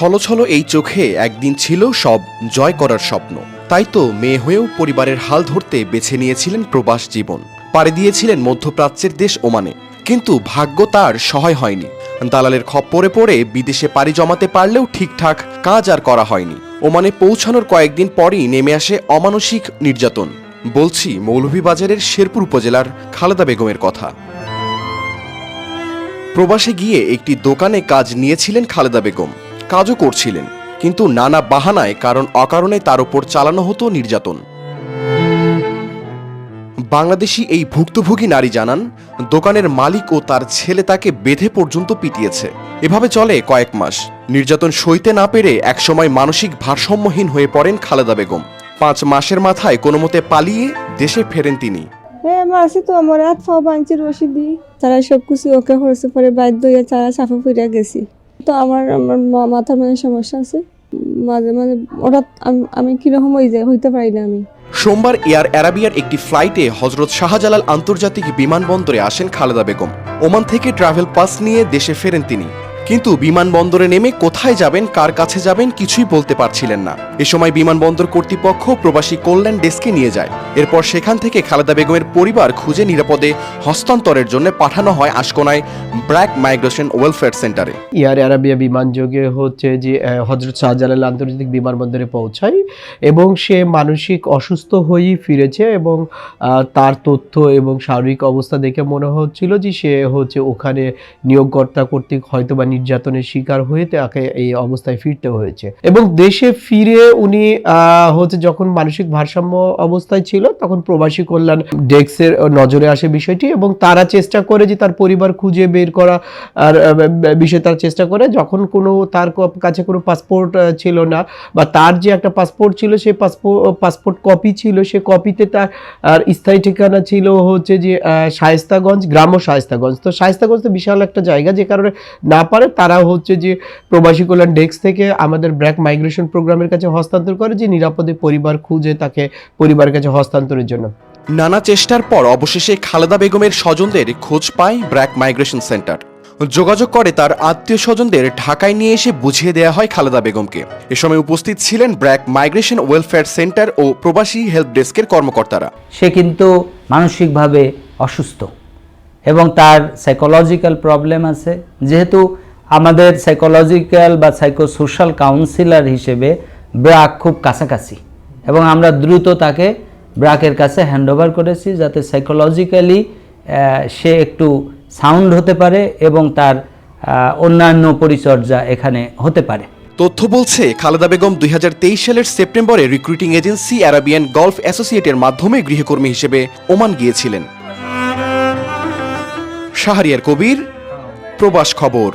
ছলো ছলো এই চোখে একদিন ছিল সব জয় করার স্বপ্ন। তাই তো মেয়ে হয়েও পরিবারের হাল ধরতে বেছে নিয়েছিলেন প্রবাস জীবন। পাড়ি দিয়েছিলেন মধ্যপ্রাচ্যের দেশ ওমানে। কিন্তু ভাগ্য তার সহায় হয়নি। দালালের খপ্পরে পড়ে বিদেশে পাড়ি জমাতে পারলেও ঠিকঠাক কাজ আর করা হয়নি। ওমানে পৌঁছানোর কয়েকদিন পরই নেমে আসে অমানসিক নির্যাতন। বলছি মৌলভীবাজারের শেরপুর উপজেলার খালেদা বেগমের কথা। প্রবাসে গিয়ে একটি দোকানে কাজ নিয়েছিলেন খালেদা বেগম। কাজও করছিলেন, কিন্তু নানা বাহানায় কারণ অকারণে তার উপর চালানো হতো নির্যাতন। বাংলাদেশি এই ভুক্তভোগী নারী জানান, দোকানের মালিক ও তার ছেলে তাকে বেঁধে পর্যন্ত পিটিয়েছে। এভাবে চলে কয়েক মাস। নির্যাতন সইতে না পেরে একসময় মানসিক ভারসাম্যহীন হয়ে পড়েন খালেদা বেগম। 5 মাসের মাথায় কোনোমতে পালিয়ে দেশে ফেরেন তিনি। মাসে তো আমার হাত পা ভাঙছে রশি দিই, তারা সবকিছু ওকে হয়েছে, পরে বাধ্য হয়ে তারা সাফা ফিরে গেছি। তো আমার মাথার মধ্যে সমস্যা আছে, মাঝে মাঝে হঠাৎ আমি কিরকম হইতে পারি না। আমি সোমবার এয়ার অ্যারাবিয়ার একটি ফ্লাইটে হজরত শাহজালাল আন্তর্জাতিক বিমানবন্দরে আসেন খালেদা বেগম। ওমান থেকে ট্রাভেল পাস নিয়ে দেশে ফেরেন তিনি। কিন্তু বিমানবন্দরে নেমে কোথায় যাবেন, কার কাছে যাবেন কিছুই বলতে পারছিলেন না। এ সময় বিমানবন্দর কর্তৃপক্ষ প্রবাসী কল্যাণ ডেস্কে নিয়ে যায়। এরপর সেখান থেকে খালেদা বেগমের পরিবার খুঁজে নিরাপদে হস্তান্তরের জন্য পাঠানো হয় আশকোনায় ব্র্যাক মাইগ্রেশন ওয়েলফেয়ার সেন্টারে। এয়ার অ্যারাবিয়া বিমানযোগে যে হজরত শাহজালাল আন্তর্জাতিক বিমানবন্দরে পৌঁছায় এবং সে মানসিক অসুস্থ হয়েই ফিরেছে এবং তার তথ্য এবং শারীরিক অবস্থা দেখে মনে হচ্ছিল যে সে ওখানে নিয়োগকর্তা কর্তৃক হয়তো বা নির্যাতনের শিকার হয়ে তাকে এই অবস্থায় ফিরতে হয়েছে। এবং দেশে ফিরে উনি যখন মানসিক ভারসাম্য অবস্থায় ছিল তখন প্রবাসী কল্যাণ ডেস্কের নজরে আসে বিষয়টি, এবং তারা চেষ্টা করে যে তার পরিবার খুঁজে বের করা আর বিষয়ে তারা চেষ্টা করে। যখন তার কাছে কোনো পাসপোর্ট ছিল না, বা তার যে একটা পাসপোর্ট ছিল সেই পাসপোর্ট কপি ছিল, সে কপিতে তার স্থায়ী ঠিকানা ছিল যে শায়েস্তাগঞ্জ, গ্রাম্য শায়েস্তাগঞ্জ। তো শায়েস্তাগঞ্জ তো বিশাল একটা জায়গা, যে কারণে না পারে তারা যে প্রবাসী কল্যাণ ডেস্ক থেকে আমাদের ব্র্যাক মাইগ্রেশন প্রোগ্রামের কাছে হস্তান্তর করে, যে নিরাপদে পরিবার খুঁজে তাকে পরিবারের কাছে হস্তান্তরের জন্য। নানা চেষ্টার পর অবশেষে খালেদা বেগমের স্বজনদের খোঁজ পায় ব্র্যাক মাইগ্রেশন সেন্টার। যোগাযোগ করে তার আত্মীয় স্বজনদের ঢাকায় নিয়ে এসে বুঝিয়ে দেওয়া হয় খালেদা বেগমকে। এ সময় উপস্থিত ছিলেন ব্র্যাক মাইগ্রেশন ওয়েলফেয়ার সেন্টার ও প্রবাসী হেল্প ডেস্কের কর্মকর্তারা। সে কিন্তু মানসিকভাবে অসুস্থ এবং তার সাইকোলজিক্যাল প্রবলেম আছে। যেহেতু আমাদের সাইকোলজিক্যাল বা সাইকোসোশ্যাল কাউন্সিলর হিসেবে ব্র্যাক খুব কাছাকাছি, এবং আমরা দ্রুত তাকে ব্র্যাকের কাছে হ্যান্ডওভার করেছি, যাতে সাইকোলজিক্যালি সে একটু সাউন্ড হতে পারে এবং তার অন্যান্য পরিচর্যা এখানে হতে পারে। তথ্য বলছে, খালেদা বেগম 2023 সালের সেপ্টেম্বরে রিক্রুটিং এজেন্সি অ্যারাবিয়ান গলফ অ্যাসোসিয়েটের মাধ্যমে গৃহকর্মী হিসেবে ওমান গিয়েছিলেন। শাহরিয়ার কবির, প্রবাস খবর।